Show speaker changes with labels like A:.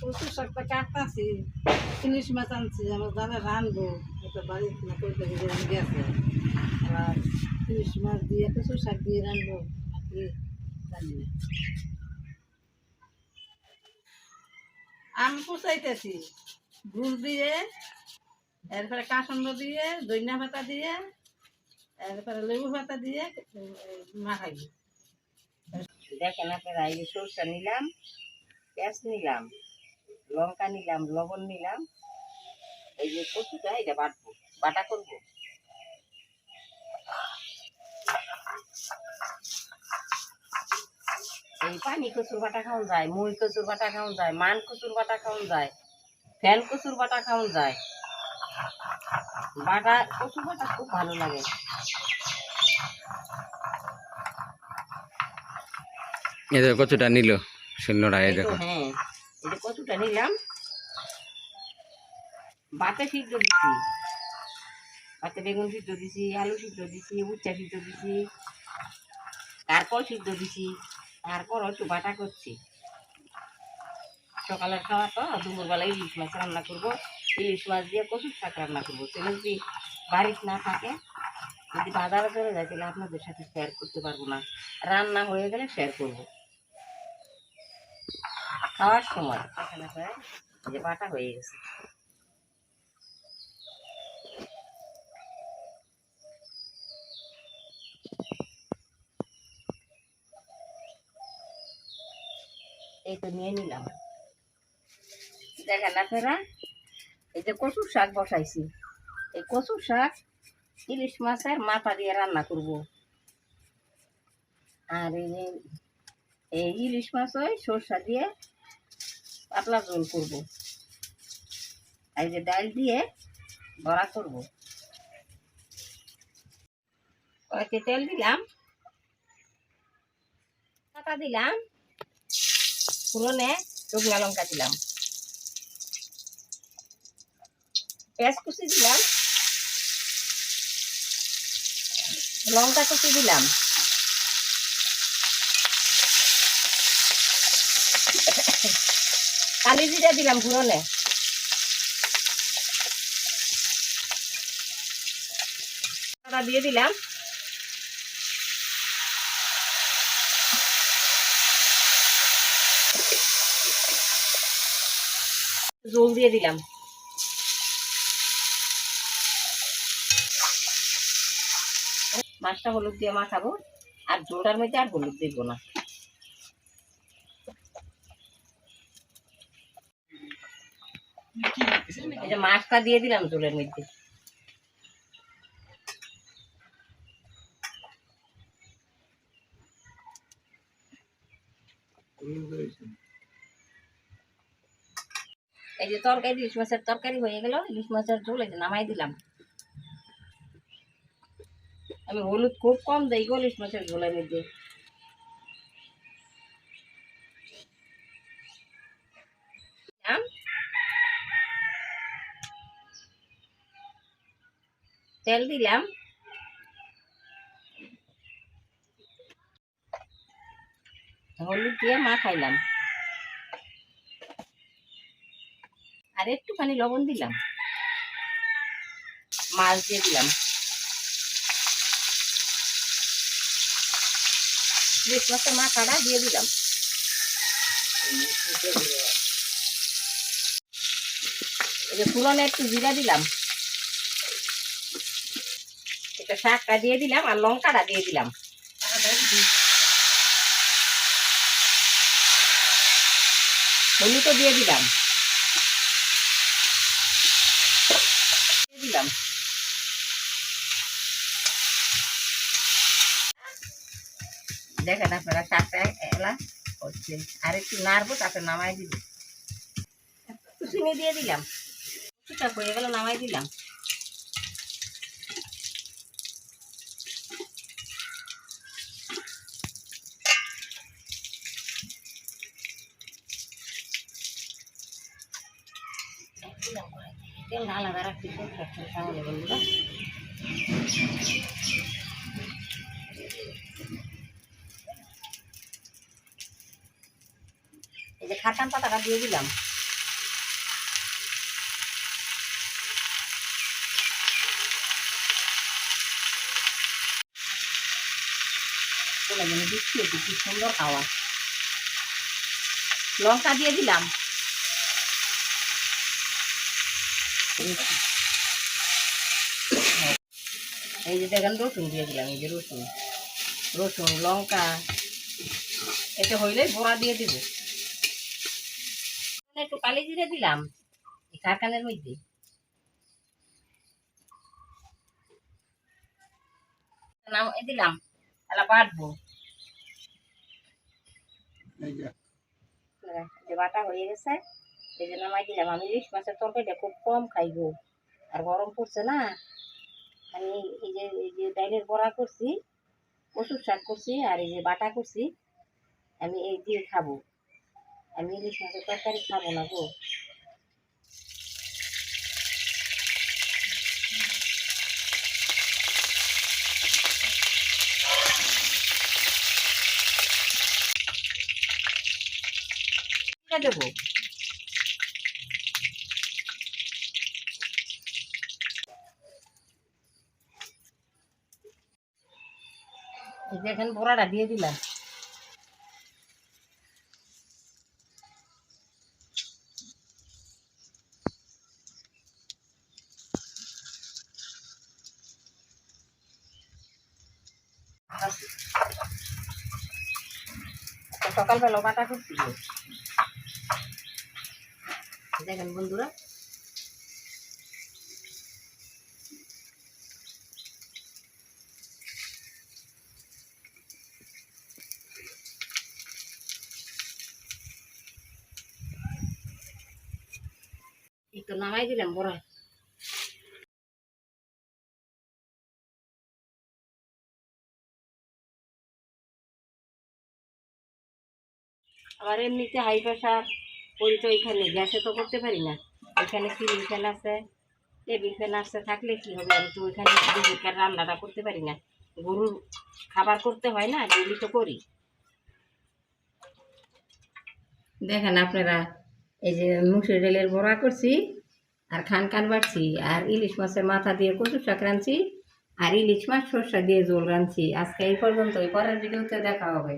A: কচুর শাকটা কাটতাছি, ইলিশ মাছ আনছি, আমার জানে রানবো, এটা বাড়িতে না করতে গেছে। আর ইলিশ মাছ দিয়ে কচুর শাক দিয়ে রানবো নাকি জানি না। আমি কুচাইতেছি গুড় দিয়ে, এরপরে কাসন্দ দিয়ে, ধনিয়া পাতা দিয়ে, এরপরে লেবু পাতা দিয়ে মাখাই।
B: দেখেন আপনারা, এই যে সরষা নিলাম, পেঁয়াজ নিলাম, লঙ্কা নিলাম, লবণ নিলাম, এই যে কচুটা এটা বাটবো, বাটা করবো। এই পানি কচুর বাটা খাওয়া যায়, মুই কচুর বাটা খাওয়া যায়, মান কচুর বাটা খাওয়া যায়, ফ্যান কচুর বাটা খাওয়া যায়। বাটা কচুর বাটা খুব ভালো লাগে।
C: কচুটা নিল শূন্যটা দেখো।
B: হ্যাঁ, এই যে কচুটা নিলাম, বাতে সিদ্ধ দিছি, বাতে বেগুন সিদ্ধ দিছি, আলু সিদ্ধ দিছি, উচ্চা সিদ্ধ দিছি, তারপর সিদ্ধ দিছি, তারপর একটু বাটা করছি। সকালের খাওয়া তো, দুপুরবেলা ইলিশ মাছ রান্না করবো, ইলিশ মাছ দিয়ে কচুর শাক রান্না করবো। সে যদি বাড়িতে না থাকে, যদি বাজারে চলে যায়, তাহলে আপনাদের সাথে শেয়ার করতে পারবো না। রান্না হয়ে গেলে শেয়ার করবো। খাওয়ার সময় এখানে যে বাটা হয়ে গেছে। এই তো নিয়ে নিলাম। দেখেন আপনারা, এই যে কচুর শাক বসাইছি, এই কচুর শাক ইলিশ মাছের মাথা দিয়ে রান্না করব। আর এই ইলিশ মাছ ওই সরষা দিয়ে পাতলা ঝোল করব। এই যে ডাল দিয়ে বড়া করব। কয়েকটি তেল দিলাম, পাতা দিলাম, ফোড়নে শুকনো লঙ্কা দিলাম, পেঁয়াজ কুচি দিলাম, লঙ্কা কুচি দিলাম, কালি জিরা দিলাম ফোড়নে, দিয়ে দিলাম, জল দিয়ে দিলাম। মাছটা হলুদ দিয়ে মাখাবো, আর ঝোলটার মধ্যে আর হলুদ দিব না। এই যে মাছটা দিয়ে দিলাম ঝোলের মধ্যে। এই যে তরকারি, ইলিশ মাছের তরকারি হয়ে গেল। ইলিশ মাছের ঝোল এই যে নামাই দিলাম। আমি হলুদ খুব কম দেই গো ইলিশ মাছের ঝোলের মধ্যে। তেল দিলাম, হলুদ দিয়ে মাখাইলাম, আর একটুখানি লবণ দিলাম, মাছ দিয়ে দিলাম, ইলিশ মাছের মাথাটা দিয়ে দিলাম, এই যে ফোড়নে একটু জিরা দিলাম, এটা শাকটা দিয়ে দিলাম, আর লঙ্কাটা দিয়ে দিলাম, হলুদও দিয়ে দিলাম, দিলাম। দেখেন আপনারা, শাকটা এলা হচ্ছে, আর একটু নাড়বো, তারপরে নামাই দিব। চিনি দিয়ে দিলাম, শাক হয়ে গেল, নামাই দিলাম। তেল আলাদা রাখতে তাহলে বলবো। এই যে খাটাম পাতাটা দিয়ে দিলাম, ওটা যেন দিচ্ছি একটু কি সুন্দর খাওয়া। লঙ্কা দিয়ে দিলাম, এই যে দেখেন রসুন দিয়ে দিলাম, এই যে রসুন রসুন লঙ্কা এটা হইলে বড়া দিয়ে দিব। একটু কালি জিরে দিলাম এই কারখানের মধ্যে, দিলাম তাহলে বাটবো। যে বাটা হয়ে গেছে এই যে নামাই দিলাম। আমি ইলিশ মাছের তরকারিটা খুব কম খাইবো, আর গরম পড়ছে না। আমি এই যে ডাইলের বড়া করছি, কচুর শাক করছি, আর এই যে বাটা করছি, আমি এই দিয়ে খাবো। আমি ইলিশ মাছের তরকারি খাবো না গো। দেবো এই যে এখন বড়াটা দিয়ে দিলাম। সকালবেলা বাটা করছি দেখেন বন্ধুরা। একটু নামাই দিলাম বড়া। আবার এমনিতে হাই প্রেশার করি তো এখানে গ্যাসে তো করতে পারি না। এখানে সিলিং ফ্যান আছে, টেবিল ফ্যান আছে, থাকলে কি হবে, আমি তো ওইখানে দুপুরকার রান্নাটা করতে পারি না। গরুর খাবার করতে হয় না, ডেলি তো করি। দেখেন আপনারা এই যে মুসুর ডালের বড়া করছি, আর খান বাড়ছি, আর ইলিশ মাছের মাথা দিয়ে কচু শাক রাঁধছি, আর ইলিশ মাছ সরষা দিয়ে ঝোল রাঁধছি। আজকে এই পর্যন্ত, পরের ভিডিওতে দেখা হবে।